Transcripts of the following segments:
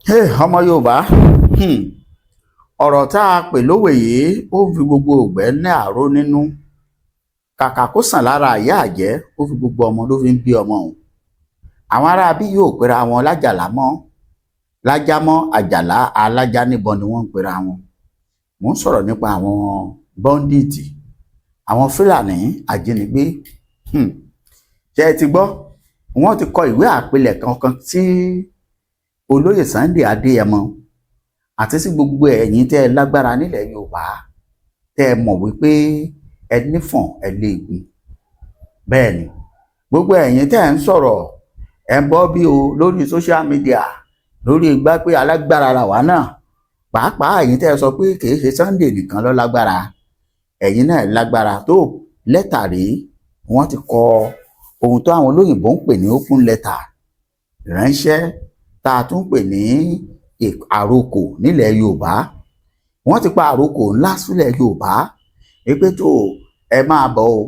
ọmọ Yorùbá, ọ̀rọ̀ tá a pè lówe yìí ó fi gbogbo ògbẹ́ ní àáró nínú. Kàkà kó sàn lára ìyá àjẹ́, ó fi gbogbo ọmọ ló fi ń bí ọmọ òun. Àwọn ará bí yóò pera wọn lájàlá mọ́, lájá mọ́ àjàlá alájá níbọn ni wọ́n ń pera wọn. Mò ń sọ̀rọ̀ nípa àwọn bọ́ńdíìtì, àwọn Fúlàní ajínigbé. Ṣé ẹ ti gbọ́? Wọ́n ti kọ ìwé àpilẹ̀kọ kan tí olóyè Sunday Adéyẹmọ àti sí gbogbo ẹ̀yin tẹ́ ẹ lágbára nílẹ̀ Yorùbá tẹ́ ẹ mọ̀ wípé ẹ nífọ̀n ẹ léegun. Bẹ́ẹ̀ ni gbogbo ẹ̀yin tẹ́ ẹ ń sọ̀rọ̀ ẹ ń bọ́ bí o lórí social media lórí igbá pé alágbára la wà náà, pàápàá ẹ̀yin tẹ́ ẹ sọ pé kì í ṣe Sunday nìkan ló lágbára, ẹ̀yin náà lágbára tó. Lẹ́tà rí wọ́n ti kọ ohun tó àwọn olóyìnbó ń pè ní open letter ránṣẹ́ tá a tún pè ní àrokò nílẹ̀ Yorùbá. Wọ́n ti pa àrokò ńlá sílẹ̀ Yorùbá pé tó ẹ máa bọ̀ o,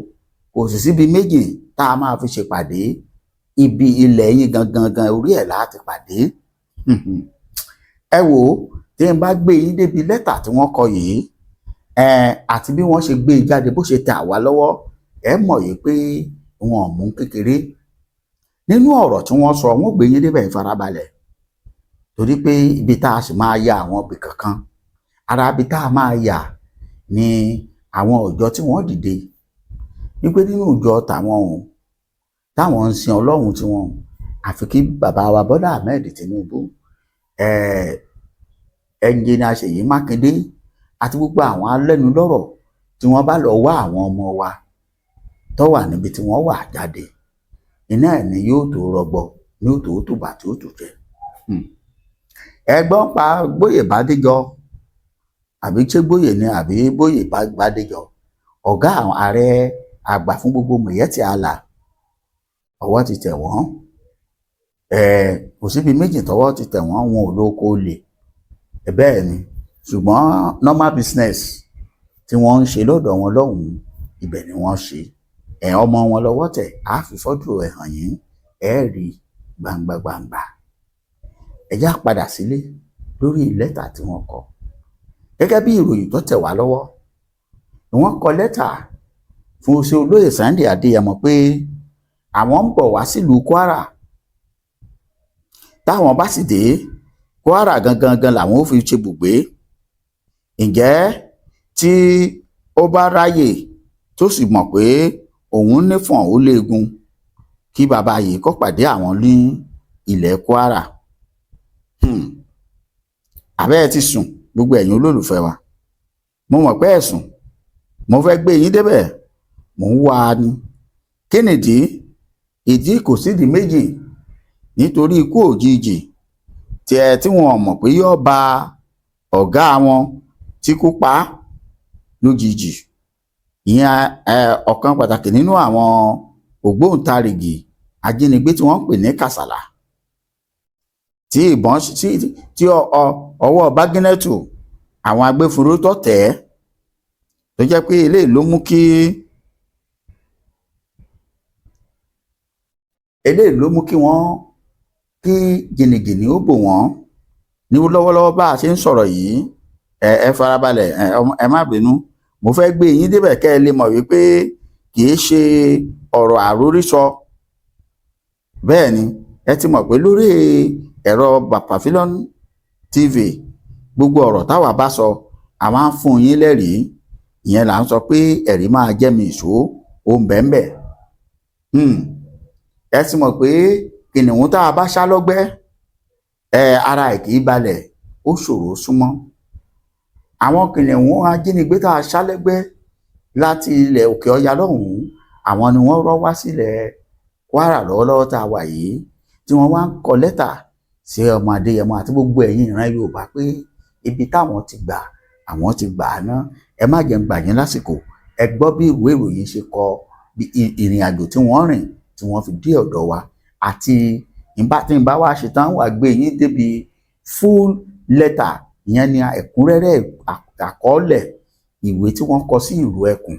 kò sì síbi méjì tá a máa fi ṣèpàdé, ibi ilẹ̀ yín gangan orí ẹ̀ láti pàdé. Ẹ wò ó, tí n bá gbé yín débi lẹ́tà tí wọ́n kọ yìí àti bí wọ́n ṣe gbé e jáde bó ṣe tẹ̀ àwa lọ́wọ́, ẹ mọ̀ yìí pé wọn ò mú kékeré nínú ọ̀rọ̀ tí wọ́n sọ. wọ́n gbé yín débẹ̀ ìfarabalẹ̀ torí pé ibi tá a sì máa ya àwọn ibì kankan, ara ibi tá a máa yà ni àwọn ọjọ́ tí wọ́n dìde wípé nínú ìjọ táwọn ń sin Ọlọ́run tí wọn àfi kí bàbá wa Bọ́lá Ahmed Tinubu, ẹnjìnà Ṣèyí Mákindé àti gbogbo àwọn alẹ́nulọ́rọ̀ tí wọ́n bá lọ wá àwọn ọmọ wa tó wà níbi tí wọ́n wà jáde, iná ẹ̀ ni yóò tó rọgbọ, yóò tó tùbà tí ó tù jẹ. Ẹgbọ́n pa Gbóyè Bádéjọ, àbí ṣé Gbóyè ni àbí Gbóyè Bádéjọ, ọ̀gá àwọn ààrẹ àgbà fún gbogbo Mayett Allah, ọwọ́ ti tẹ̀ wọ́n. Kò síbi méjì tọwọ́ ti tẹ̀ wọ́n, wọn ò lóko lè. Bẹ́ẹ̀ ni, ṣùgbọ́n normal business tí wọ́n ń ṣe lọ́dọ̀ wọn lọ́hùn-ún, ibẹ̀ ni wọ́n ṣe. Ọmọ wọn lọ́wọ́ tẹ̀, á fi fọ́tò ẹ̀ hàn yín, ẹ rí gbangba. Ẹ já padà sílé lórí lẹ́tà tí wọ́n kọ. Gẹ́gẹ́ bí ìròyìn tó tẹ̀ wá lọ́wọ́, wọ́n kọ lẹ́tà fún oṣù olóyè Sunday Adéyẹmọ pé àwọn ń bọ̀ wá sílùú Kwara. Táwọn bá sì dé Kwara gangan làwọn ò fi ṣe bùgbé. Ǹjẹ́ tí ó bá ráyè tó sì mọ̀ pé òun nífọ̀n ó léegun, kí bàbá yìí kó pàdé àwọn ní ilẹ̀ Kwara. Àbẹ́ ẹ ti sùn gbogbo ẹ̀yin olólùfẹ́ wa? Mo mọ̀ pé ẹ sùn, mo fẹ́ gbé yín débẹ̀, mò ń wá a ní. Kí nìdí? Ìdí kò sídìí méjì, nítorí ikú òjijì tí wọn mọ̀ pé yóò bá ọ̀gá wọn tí kú pa lójijì. Ìyẹn ọ̀kan pàtàkì nínú àwọn ògbóǹtarìgì ajínigbé tí wọ́n ń pè ní Kàsálà, tí ìbọn tí ọwọ́ bágínẹ́tù àwọn agbófinró tó tẹ̀ ẹ́, tó jẹ́ pé eléyìí ló mú kí jìnnìjìnnì ó bò wọ́n ní lọ́wọ́lọ́wọ́ bá a ṣe ń sọ̀rọ̀ yìí. Ẹ farabalẹ̀, ẹ má bínú, mo fẹ́ gbé yín débẹ̀ kẹ́ ẹ lè mọ̀ wípé kì í ṣe ọ̀rọ̀ àrórísọ. Bẹ́ẹ̀ ni, ẹ ti mọ̀ pé lórí ẹ̀rọ Bapafilon TV gbogbo ọ̀rọ̀ táwa bá sọ a máa ń fún yín lẹ́rìí. Ìyẹn là ń sọ pé ẹ̀rí máa jẹ́ mi ìṣó ó ń bẹ́ẹ̀. Ẹ ti mọ̀ pé kìnìún tá a bá ṣá lọ́gbẹ́, ara ẹ̀ kì í balẹ̀, ó ṣòro súnmọ́. Àwọn kìnìún ajínigbé tá a ṣá lẹ́gbẹ́ láti ilẹ̀ òkè ọya lọ́hùn-ún, àwọn ni wọ́n rọ́ wá sílẹ̀ Kwara lọ́wọ́lọ́wọ́ tá a wà yìí, tí wọ́n wá ń kọ lẹ́tà sí ọmọ Adéyẹmọ àti gbogbo ẹ̀yin ìran Yorùbá pé ibi táwọn ti gbà, àwọn ti gbà á ná. Ẹ má jẹ́ ń gbà yín lásìkò. Ẹ gbọ́ bí ìwé ìròyìn ṣe kọ ìrìn àjò tí wọ́n rìn tí wọ́n fi dé ọ̀dọ̀ wa, àti tí n bá wá ṣe tán wà gbé yín débi full letter. Ìyẹn ni ẹ̀kúnrẹ́rẹ́ àkọọ́lẹ̀ ìwé tí wọ́n kọ sí ìrù ẹkùn.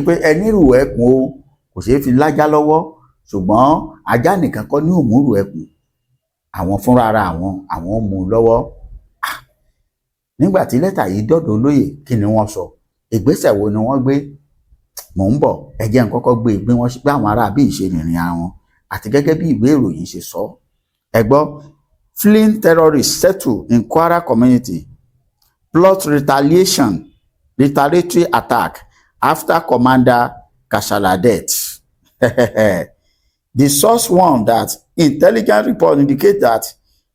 Pé ẹni ìrù ẹkùn o kò ṣeé fi lájá lọ́wọ́, ṣùgbọ́n ajá nìkan kọ́ ní òmùrù ẹkùn. àwọn fúnra ara àwọn mú un lọ́wọ́. Nígbà tí lẹ́tà yìí dọ́dọ̀ olóyè, kí ni wọ́n sọ? Ìgbésẹ̀ wo ni wọ́n gbé? Mò ń bọ̀, ẹ jẹ́ n kọ́kọ́ gbé bí wọ́n ṣe pé àwọn ará bí ìṣe rìnrìn àwọn àti gẹ́gẹ́ bí ìwé ìròyìn ṣe sọ. Ẹ gbọ́, fleeing terrorists settle in Kwara community, plot retaliatory attack after Commander Kashala death. The source warned that intelligence reports indicate that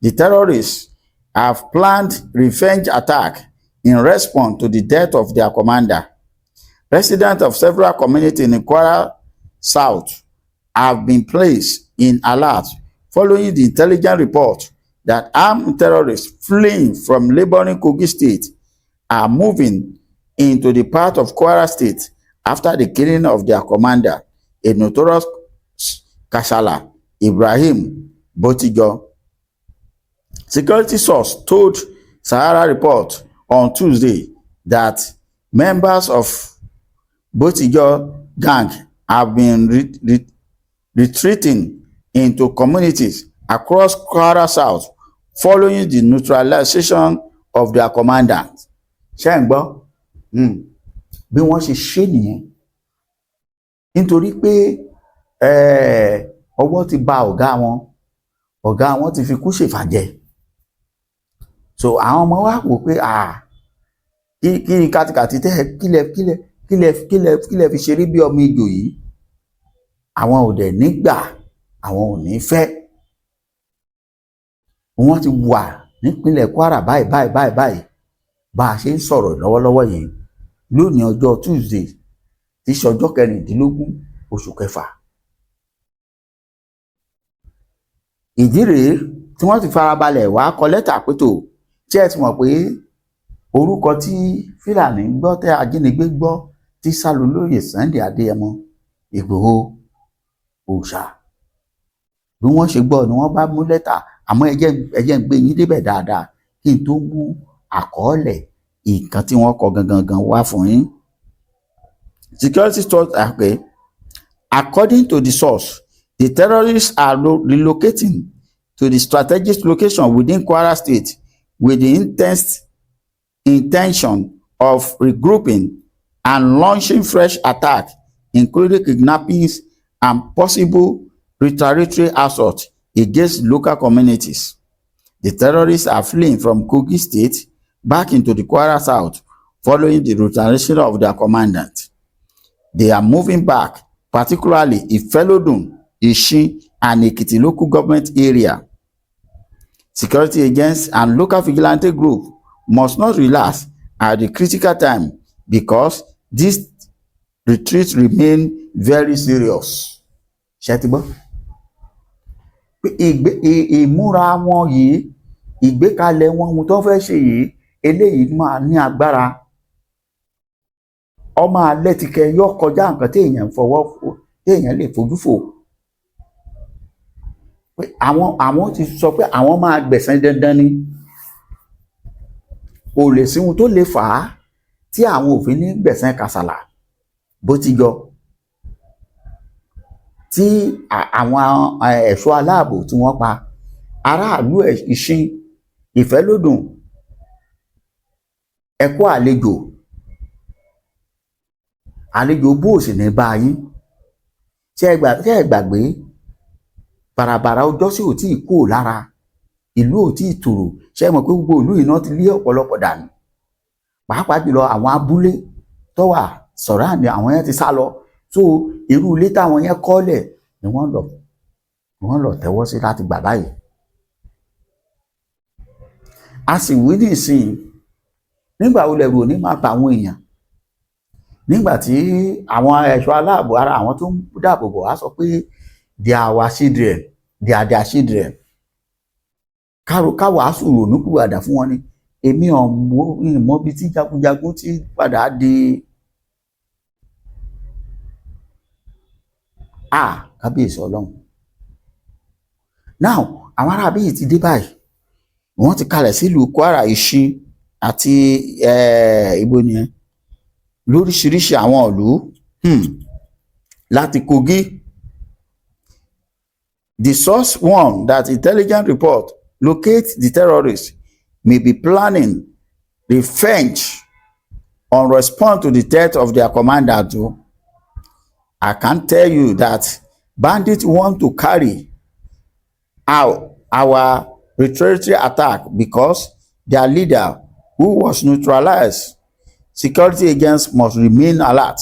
the terrorists have planned revenge attack in response to the death of their commander. Residents of several communities in Kwara South have been placed in alert following the intelligence report that armed terrorists fleeing from neighboring Kogi State are moving into the part of Kwara State after the killing of their commander, a notorious Kashala, Ibrahim Botijo. Security source told Sahara Report on Tuesday that members of Botijo gang have been retreating into communities across Kwara South following the neutralization of their commandant. Ṣé ń gbọ́? Bí wọ́n ṣe ṣe nìyẹn. Nítorí pé ọwọ́ ti ba ọ̀gá wọn ti fi kú ṣèfàjẹ́. So àwọn ọmọ wa wò pé kí ni kàtìkàtì tẹ́ kílẹ̀ fi ṣeré bí ọmọ ejò yìí. Àwọn ò dẹ̀ nígbà, àwọn ò ní fẹ́. Wọ́n ti wà nípínlẹ̀ Kwara báyìí bá a ṣe ń sọ̀rọ̀ lọ́wọ́lọ́wọ́ yìí lónìí ọjọ́ Tuesday tí í ṣe ọjọ́ 16 oṣù kẹfà. Ìdí rèé tí wọ́n ti farabalẹ̀ wá kọ lẹ́tà pétò tí ẹ ti mọ̀ pé orúkọ tí Fúlàní gbọ́ tẹ́ ajínigbé gbọ́ tí sálọ lóye Sunday Adéyẹmọ Ìgbòho òòṣà. Bí wọ́n ṣe gbọ́ ni wọ́n bá mú lẹ́tà, àmọ́ ẹ jẹ́ ń gbé yín débẹ̀ dáadáa kí n tó mú àkọọ́lẹ̀ nǹkan tí wọ́n kọ gangan wá fún yín. Security source according to the source, the terrorists are relocating to the strategic location within Kwara State with the intention of regrouping and launching fresh attacks, including kidnappings and possible retaliatory assault against local communities. The terrorists are fleeing from Kogi State back into the Kwara South following the retaliation of their commandant. They are moving back, particularly Ifelodun, Ishin, and Ekiti local government area. Security agents and local vigilante groups must not relax at the critical time because this retreat remain very serious. Ṣé ti gbọ́? Ìmúra wọn yìí, ìgbékalẹ̀ wọn ohun tó fẹ́ ṣe yìí, eléyìí máa ní agbára. Ọmọ alẹ́ ti kẹ yọ kọjá nǹkan téèyàn lè fojú fò. Àwọn ti sọ pé àwọn máa gbẹ̀san dandan ni. Kò lè sí ohun tó lè fà á tí àwọn òfin ní gbẹ̀san Kasala Botijo. Tí àwọn ẹ̀ṣọ́ aláàbò tí wọ́n pa aráàlú Ìṣin, Ìfẹ́lódùn, ẹ kú àlejò bó sì ní bá yín. Ṣé ẹ gbàgbé bàràbàrà ọjọ́ sí ò tí ì kúrò lára, ìlú ò tí ì tòrò. Ṣé ẹ mọ̀ pé gbogbo ìlú iná ti lé ọ̀pọ̀lọpọ̀ dànù, pàápàá jùlọ àwọn abúlé tó wà sọ̀rọ̀ àmì àwọn yẹn ti sá lọ. So irú ilé táwọn yẹn kọ́lẹ̀ ni wọ́n lọ tẹ́wọ́ sí láti gbà báyìí. A sì wí nísìnyí, nígbà wo lẹ̀rù òní máa pa àwọn èèyàn nígbà tí àwọn ẹ̀ṣọ́ aláàbò ara àwọn tó ń dáàbò bò wá sọ pé they are our children, they are their children. Káwàá sùúrù nípùwàdà fún wọn ni. Èmi ọ̀mọ́ bí tí jagunjagun ti padà di kábíyèsí Ọlọ́run. Now àwọn aráabí yìí ti dé báyìí, wọ́n ti kalẹ̀ sílùú Kwara, Ìṣin àti ibo nìyẹn lóríṣiríṣi àwọn ìlú láti Kogi. The source warned that intelligence report locate the terrorists may be planning revenge on response to the death of their commander too. I can tell you that bandits want to carry out our retaliatory attack because their leader, who was neutralized, security agents must remain alert.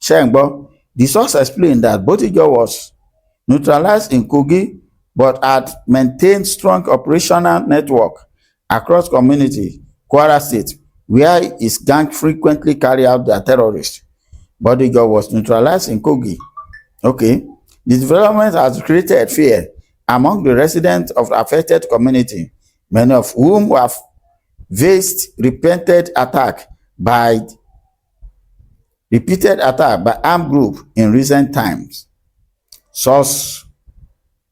Shengbo, the source explained that Botijo was neutralized in Kogi but had maintained strong operational network across community, Kwara State, where his gang frequently carry out their terrorists. Botijo was neutralized in Kogi. Okay. The development has created fear among the residents of the affected community, many of whom have faced repeated attack by armed groups in recent times.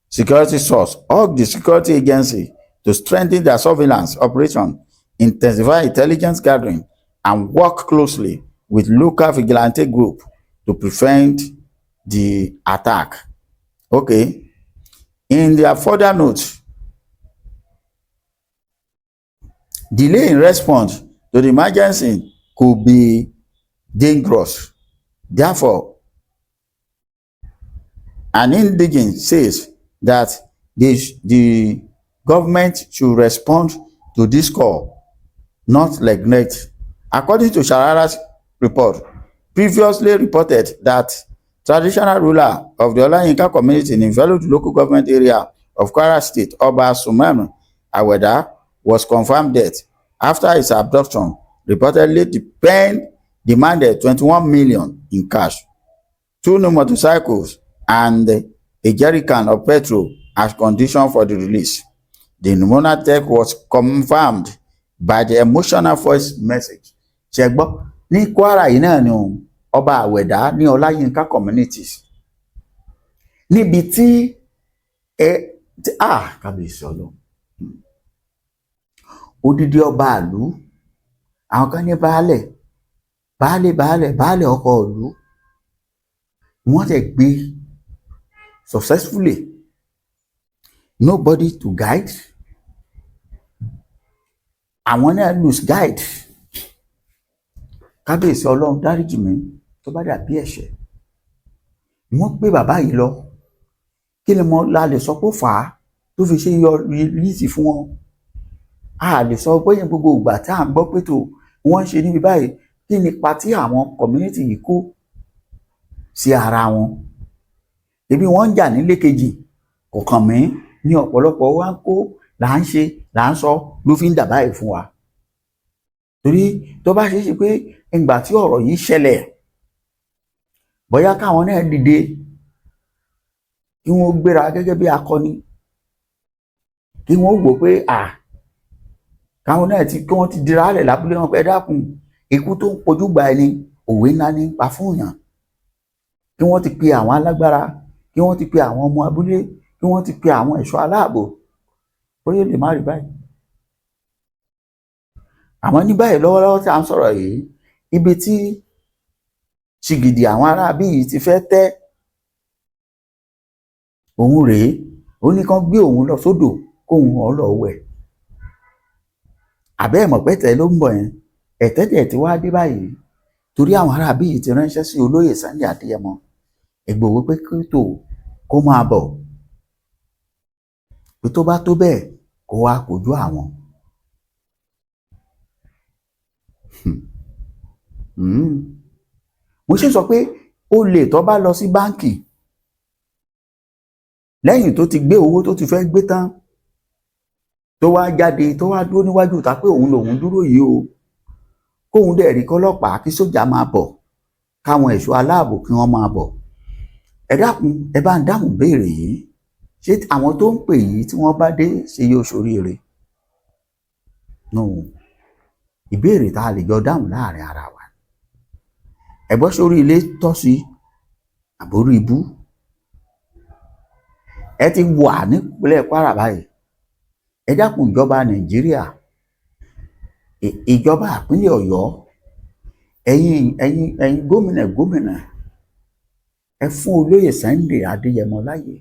Security source urged the security agency to strengthen their surveillance operation, intensify intelligence gathering, and work closely with local vigilante groups to prevent the attack. Okay. In their further notes, delay in response to the emergency could be dangerous. Therefore, an indigent says that the government should respond to this call, not neglect. According to Sharara's report, previously reported that traditional ruler of the Olayinka community in Iveludu local government area of Kwara State, Oba Suman Aweda, was confirmed dead after his abduction. Reportedly, the pen demanded 21 million in cash, 2 new motorcycles, and a jerrycan of petrol as condition for the release. The monarch was confirmed by the emotional voice message. Ṣẹgbọ́ ní Kwara yìí náà ni Ọba Àwẹ̀dá ní Ọláyínká communities níbi tí kábíyèsí Ọlọ́run odidi ọba ìlú, àwọn kan ní baálẹ̀ ọkọ ìlú, wọ́n tẹ̀ gbé successfully, nobody to guide, àwọn náà lose guide. Kábíyèsí Ọlọ́run dáríjì mí tó bá dàbí ẹ̀ṣẹ̀. Wọ́n gbé bàbá yìí lọ, kí ni mo la lè sọ pé ó fà á tó fi ṣe yọ rìlíìsì fún wọn. A lè sọ pé gbogbo ìgbà tí à ń gbọ́ pé tó wọ́n ń ṣe níbi báyìí, kí ni ipa tí àwọn community yìí kó sí ara wọn. Ebi wọ́n ń jà nílé kejì, kò kàn mí, ní ọ̀pọ̀lọpọ̀ wa ń kó là ń ṣe là ń sọ ló fi ń dà báyìí fún wa. Torí tó bá ṣe é ṣe pé ìgbà tí ọ̀rọ̀ yìí ṣẹlẹ̀, bóyá káwọn náà dìde kí wọ́n gbéra gẹ́gẹ́ bí akọni, kí wọ́n wò pé káwọn náà kí wọ́n ti dira lẹ̀ lábúlé wọn pé ẹ dákun, ikú tó ń pojú gba ẹni òwe ńlá ní pa fún yàn. Kí wọ́n ti pe àwọn alágbára, kí wọ́n ti pe àwọn ọmọ abúlé, kí wọ́n ti pe àwọn ẹ̀ṣọ́ aláàbò, bóyá lè má rí báyìí. Àmọ́ ní báyìí lọ́wọ́lọ́wọ́ tí a ń sọ̀rọ̀ yìí, ibi tí ṣìgìdì àwọn aráabí yìí ti fẹ́ tẹ́ òun rèé, ó ní kán gbé òun lọ sódò kóun ọ̀ lọ wẹ̀. Àbẹ́ ẹ̀mọ̀ pẹ́tẹ́ ló ń bọ̀ yẹn, ẹ̀tẹ́tẹ̀ tí wàá dé báyìí torí àwọn aráabí yìí ti ránṣẹ́ sí olóyè Sunday Adéyẹmọ Ìgbòho pé kí kó máa bọ̀, pé tó bá tó bẹ́ẹ̀ kó wá kojú àwọn. Mo ṣe sọ pé olè tó bá lọ sí báǹkì lẹ́yìn tó ti gbé owó tó ti fẹ́ gbé tán, tó wá jáde tó wá dúró níwájú ta pé òun lòun dúró yìí o, kóun dẹ̀ rí kọ́lọ́pàá kí sójà máa bọ̀, káwọn ẹ̀ṣọ́ aláàbò kí wọ́n máa bọ̀. Ẹ dákun, ẹ bá ń dáhùn béèrè yìí, ṣé àwọn tó ń pè yìí tí wọ́n bá dé ṣe yóò ṣoríire? No, ìbéèrè tá a lè jọ dáhùn láàrin ara wa. Ẹ̀gbọ́n sórí ilé tọ́ sí àbórí ibú. Ẹ ti wà nípínlẹ̀ Kwara báyìí. Ẹ dákun, ìjọba Nàìjíríà, ìjọba ìpínlẹ̀ Ọ̀yọ́, ẹ̀yin gómìnà, ẹ fún olóyè Sunday Adéyẹmọ láyè.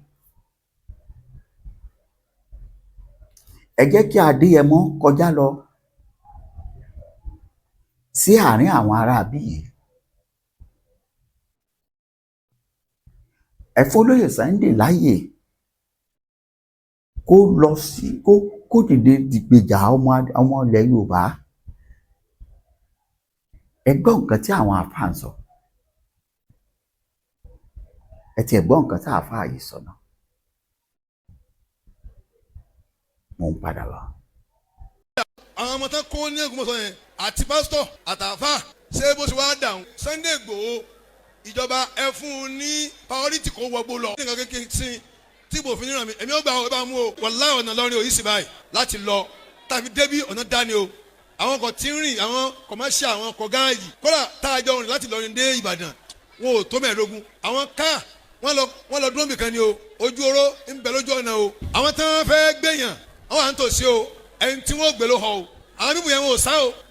ẹ jẹ́ kí Adéyẹmọ kọjá lọ sí àárín àwọn aráabí yìí, ẹ f'Olóyè Sunday láàyè kó lọ sí kó dìde dìgbèjà ọmọ ilẹ̀ Yorùbá. Ẹ gbọ́ nǹkan tí àwọn àfáà ń sọ, ẹ tiẹ̀ gbọ́ nǹkan tí àfáà yìí sọ náà. Mo ń padà wá. àwọn ọmọ tán kó ní Ògbómọ̀ṣọ́ yẹn àti pásítọ̀ àtàfà ṣé bó ṣe wá dàrún Sunday Igboho ìjọba ẹ fún un ní priority kó wọgbó lọ. ní nǹkan kékeré sí tí ibò fi níran mi èmi ó gbà ọ ẹ bá mú o wàláhì ọ̀nà lọ́rin òyìn sì báyìí láti lọ tàbí débí ọ̀nà dání o. àwọn ọkọ̀ tí ń rìn àwọn commercial àwọn ọkọ̀ gáàjì kódà tá a jọ rìn láti lọrin dé Ìbàdàn wọn ò tó mẹ́ẹ̀ẹ́dógún. àwọn káà wọ́n lọ dúró nìkan ni o, ojú oró ń bẹ lójú ọ̀nà o. àwọn tí wọ́n fẹ́ gbẹ̀yàn àwọn à ń tòsí o, ẹni tí wọ́n gbé ló họ o. àwọn bíbù yẹn wọn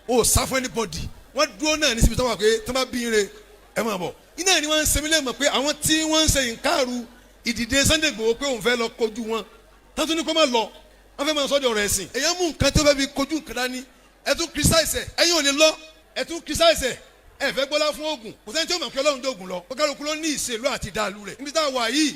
ò sá fún anybody. wọ́n dúró náà ní síbi tó wà pé tó bá bí ire ẹ máa bọ̀. iná ni wọ́n ń sẹ́mi lẹ́mọ̀ pé àwọn tí wọ́n ń ṣe ìkárù ìdìde Sunday Igboho pé òun fẹ́ lọ kojú wọn tọ́tún ní kó má lọ wọ́n fẹ́ máa sọ́jọ́ ọ̀rọ̀ ẹ̀sìn. èèyàn mú nǹkan tó fẹ́ fi kojú nǹkan dání ẹ tún criticize ẹ ẹ̀yin ò ní lọ ẹ tún criticize ẹ fẹ́ gbọ́lá fún oògùn kò sẹ́ni tí ó mọ̀ pé Ọlọ́run dóògùn lọ ó kálukú ló ní ìṣèlú àti ìdàlú rẹ̀. níbi tá a wà yìí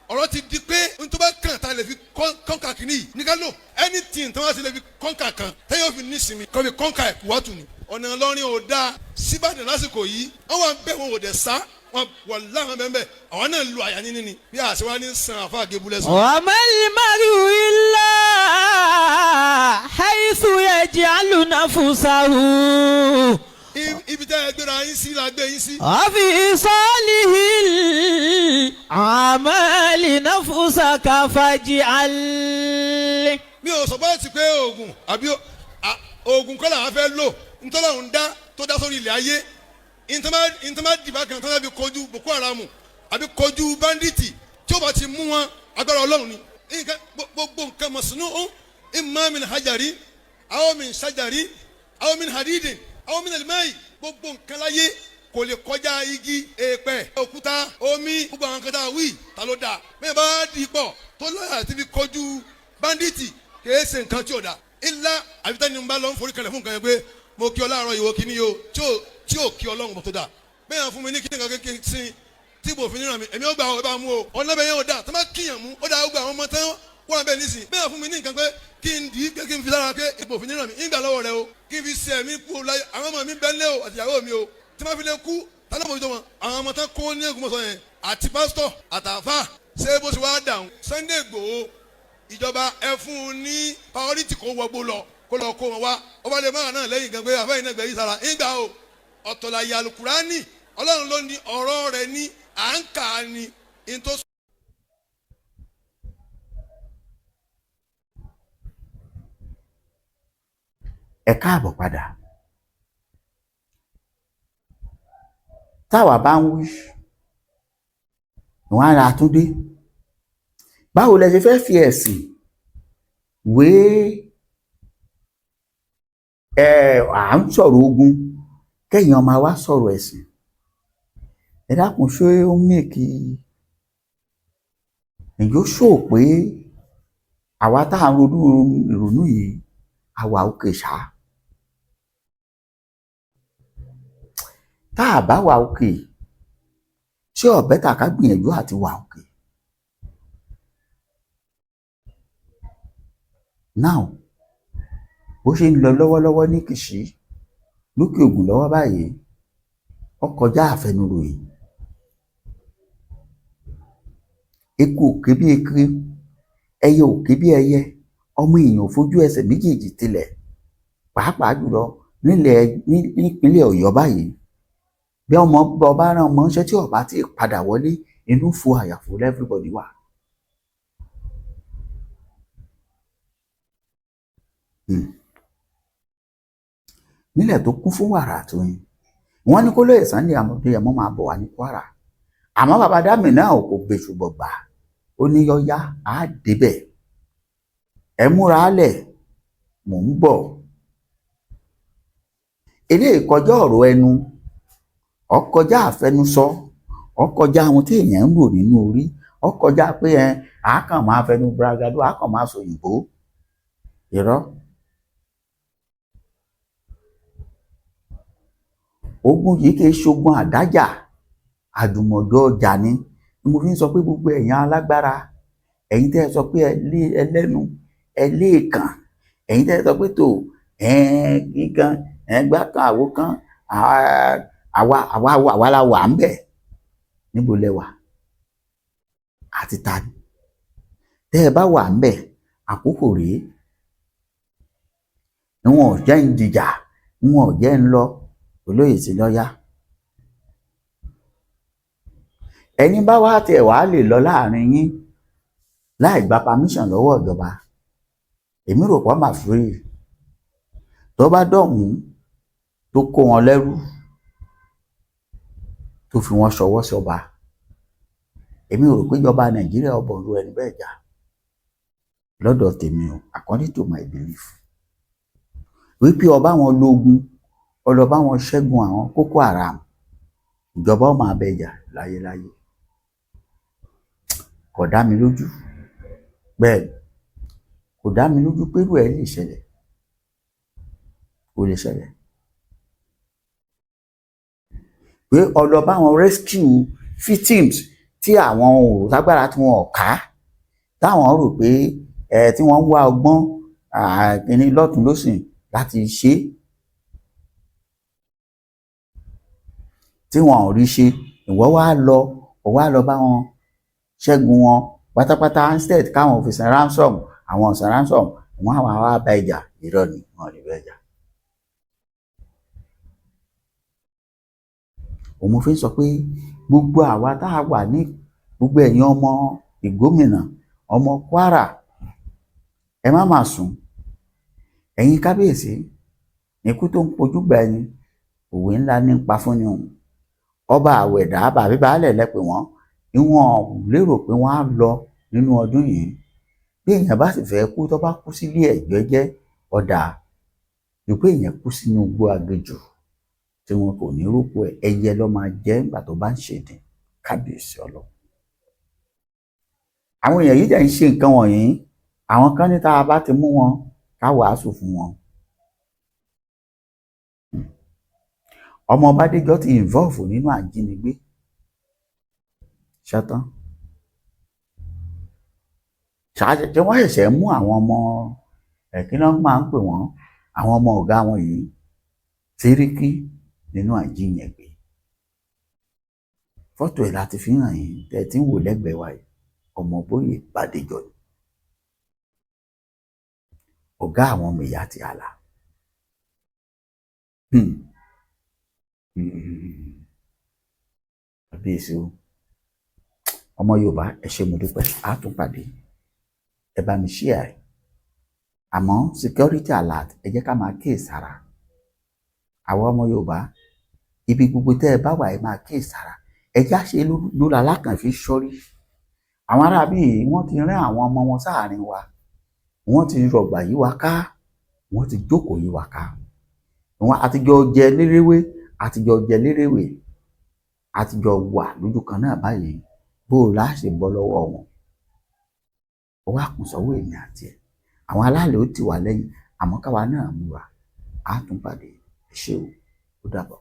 ọ̀rọ̀ ti di pé n tó bá kàn tá a lè fi kọ́ńkà kìíní yìí ní ká lò anything tó wá sí lè fi kọ́ńkà kan tẹ́yọ̀ fi ní ìsinmi kọ́ fi kọ́ńkà ẹ̀kú wàtò ni. ọ̀nà Ìlọrin ò dáa síbàdàn lásìkò yìí wọ́n wà bẹ́ẹ̀ wọn ò dẹ̀ sá wọn wà láwọn bẹ́ẹ̀ bẹ́ẹ̀ àwọn náà lu àyà níní ni bí àṣẹ wa ní san àfa àgébúlẹ̀ sọ. wa mal maru illa haythu yaj'alu nafsahu. ibi tẹ́ ẹ gbéra yín sí la gbé yín sí. àfi salihil amali nafsaka faj'al. mi ò sọ báyìí ti pé oògùn àbí oògùn kọ́ làwọn fẹ́ lò ntọ́lọ́run dá tó dá sórí ilẹ̀ ayé ntọ́má dìbà kan tó dábì kojú Boko Haram àbí kojú banditi tí ó bá ti mú wọn agbára Ọlọ́run ni. gbogbo nǹkan masnu'un imma min hajari aw min shajari aw min hadidin aw min al-ma'i gbogbo nǹkan láyé kò lè kọjá igi èèpẹ̀ òkúta omi gbogbo àwọn kan tá a wí ta ló dáa bẹ́ẹ̀ bá dì í pọ̀ tó lọ́yà àti fi kojú banditi kìí ṣe nǹkan tí ò dáa ilá àbítẹ́ni ń bá lọ ń forí kalẹ̀ fún nǹkan yẹn pé mo kí ọ láàárọ̀ ìwọ kí ni yóò tí ò kí Ọlọ́run bọ̀ tó dáa bẹ́ẹ̀ yẹn fún mi ní kí nǹkan kékeré sí tí ibò fi níran mi èmi ó gbà ọ ẹ bá mú o ọ̀nà bẹ́ẹ̀ yẹn ò dáa tó má kíyàn mú ó dáa ó gba àwọn ọmọ tán wọ́n bẹ́ẹ̀ nísìn bẹ́ẹ̀ yẹn fún mi ní nǹkan pé kí n dì í kí n fi lára pé ibò fi níran mi ń gbà lọ́wọ́ rẹ o kí n fi ṣe ẹ̀mí kú láyé àwọn ọmọ mi bẹ́ẹ̀ lé o àtìyàwó mi o tí má fi lè kú tálọ́ mọ̀ tó wọn àwọn ọmọ tán kó ní Ògbómọ̀ṣọ́ yẹn àti pásítọ̀ àtàfà ṣé bó ṣe wá dàrún Sunday Igboho ìjọba ẹ fún un ní priority kó wọgbó lọ kó lọ kó wọn wá ọba lè máa náà lẹ́yìn gan pé àfẹ́yìn náà gbẹ̀yìn sára ìgbà o ọ̀tọ̀làyé alukurani Ọlọ́run ló ní ọ̀rọ̀ rẹ̀ ní à ń kà á ní ntó. Ẹ káàbọ̀ padà. Táwa bá ń wí wọn á ra túndé báwo lẹ ṣe fẹ́ fi ẹ̀sìn wé à ń sọ̀rọ̀ ogun kẹ́yìn ọmọ wa sọ̀rọ̀ ẹ̀sìn. Ẹ dákun ṣé ó mèkì ìjó ṣó pé àwa tá à ń ronú ìrònú yìí àwa òkè ṣá tá a bá wà òkè ṣé ọ̀bẹ tàká gbìyànjú àti wà òkè. Now bó ṣe ń lọ lọ́wọ́lọ́wọ́ ní Kìṣí lókè Ògùn lọ́wọ́ báyìí ó kọjá àfẹnuròyìn. Eku òkè bí eku ẹyẹ òkè bí ẹyẹ ọmọ èèyàn ò fojú ẹsẹ̀ méjèèjì tilẹ̀ pàápàá jùlọ nípínlẹ̀ Ọ̀yọ́ báyìí bí ọmọ ọba rán ọmọ ṣẹ́ tí ọba ti padà wọlé inú fo àyàfo everybody wà. Nílẹ̀ tó kún fún wàrà àtòyìn wọ́n ní kó lóye Sunday Adéyẹmọ máa bọ̀ wá ní Kwara àmọ́ bàbá dámì náà kò gbèsù bọ̀gbà ó ní yọ́yá á débẹ̀ ẹ múra lẹ̀ mò ń bọ̀. Eléyìí kọjá ọ̀rọ̀ ẹnu ọkọjá àfẹnusọ ọkọjá àwọn tí èèyàn ń rò nínú orí ọkọjá pé àákàn máa fẹnu bragado àákàn máa sọ òyìnbó. irọ́. Ogun yìí kì í ṣogun àdájà, àdùmọ̀jọ ọjà ni mo fi ń sọ pé gbogbo ẹ̀yin alágbára, ẹ̀yin tẹ́ ẹ sọ pé ẹlẹ́nu ẹlẹ́ẹ̀kan, ẹ̀yin tẹ́ ẹ sọ pé tó kíkan ẹgbẹ́ kan àwo kan àwa la wà ń bẹ̀, níbo lẹ wà àti ta ni? Tẹ́ ẹ bá wà ń bẹ̀, àkókò rèé, níwọ̀n ò jẹ́ ń jìjà, níwọ̀n ò jẹ́ ń lọ, olóyè ti lọ́yà. Ẹni bá wá tiẹ̀ wá lè lọ láàrin yín láì gba permission lọ́wọ́ ìjọba, èmi rò pé mà free. Tó bá dọ̀hún tó kó wọn lẹ́rú, tó fi wọn ṣọwọ́ sọba, èmi rò pé ìjọba Nàìjíríà ọbọ̀ ru ẹni bẹ́ẹ̀ jà lọ́dọ̀ tèmi o, according to my belief. Wípé ọba wọn lógun, ọlọ́ba wọn ṣẹ́gun àwọn Boko Haram, ìjọba ó máa bẹ jà láyéláyé. Kò dá mi lójú, bẹ́ẹ̀ kò dá mi lójú pé irú ẹ̀ lè ṣẹlẹ̀, kò lè ṣẹlẹ̀. Pé ọlọ́ba wọn rescue victims tí àwọn ò lágbára, tí wọn ò ká, táwọn rò pé tí wọ́n ń wá ọgbọ́n kíní lọ́tùn lósìn láti ṣe, tí wọn ò rí ṣe, ìwọ wá lọ bá wọn ṣẹ́gun wọn pátápátá, instead káwọn fi san ransom, àwọn san ransom, wọn àwọn wá bá ìjà. Irọ́ ni, wọn lè bá ìjà. Òun fi sọ pé gbogbo àwa tá a wà ní gbogbo ẹ̀yin ọmọ ìgómìnà, ọmọ Kwara, ẹ má mà sùn. Ẹ̀yin kábíyèsí, ikú tó ń pojú gbà ẹni, òwe ńlá ní pa fún ni òun. Ọba àwẹ̀dá bàbí baálẹ̀ lẹ́pẹ̀ wọ́n, ìwọ̀n lérò pé wọ́n á lọ nínú ọdún yìí. Bí èèyàn bá sì fẹ́ kú, tó bá kú sílé ẹ̀gbẹ́ jẹ́ ọ̀dà, ju pé èèyàn kú sínú igbó aginjù tí wọn kò ní rúkọ ẹyẹ ló máa jẹ́ nígbà tó bá ń ṣèdè. Kábíyèsí Ọlọ́run. Àwọn èèyàn yìí dẹ̀ ń ṣe nǹkan wọ̀nyí, àwọn kan ní tá a bá ti mú wọn ká wàásù fún wọn. Ọmọ Bádéjọ ti involve nínú àjínigbé, ṣetán. Ṣé wọ́n ṣẹ̀ṣẹ̀ mú àwọn ọmọ kí ló máa ń pè wọ́n, àwọn ọmọ ọ̀gá wọn yìí, Séríkì nínú àjínigbé. Fọ́tò ẹ̀ láti fi hàn yín, tẹ́ tí ń wò lẹ́gbẹ̀ẹ́ wa yìí, ọmọ Bóyè Bádéjọ ni, ọ̀gá àwọn Mayett Allah. Kábíyèsí o, ọmọ Yorùbá, ẹ ṣé mo dúpẹ́, á tún pàdé, ẹ bá mi share ẹ̀. Àmọ́ security alert, ẹ jẹ́ ká máa kíyèsára. Àwọn ọmọ Yorùbá, ibi gbogbo tẹ́ ẹ bá wà, ẹ máa kíyèsára. Ẹ já ṣe lóla alákànfí sọ́rí. Àwọn aráabí wọ́n ti rán àwọn ọmọ wọn sáàrin wa, wọ́n ti rọ̀gbà yí wa ká, wọ́n ti jókòó yí wa ká. Wọ́n àtijọ́ jẹ lérewé, àtijọ́ jẹ lérewé, àtijọ́ wà lójú kan náà báyìí. Bó o láṣẹ bọ́ lọ́wọ́ wọn, ó wá kùn sọ́wọ́ èmi àti ẹ̀. Àwọn alálẹ̀ ó ti wà lẹ́yìn, àmọ́ káwa náà múra, á tún pàdé. Ẹ ṣé o, ó dàbọ̀.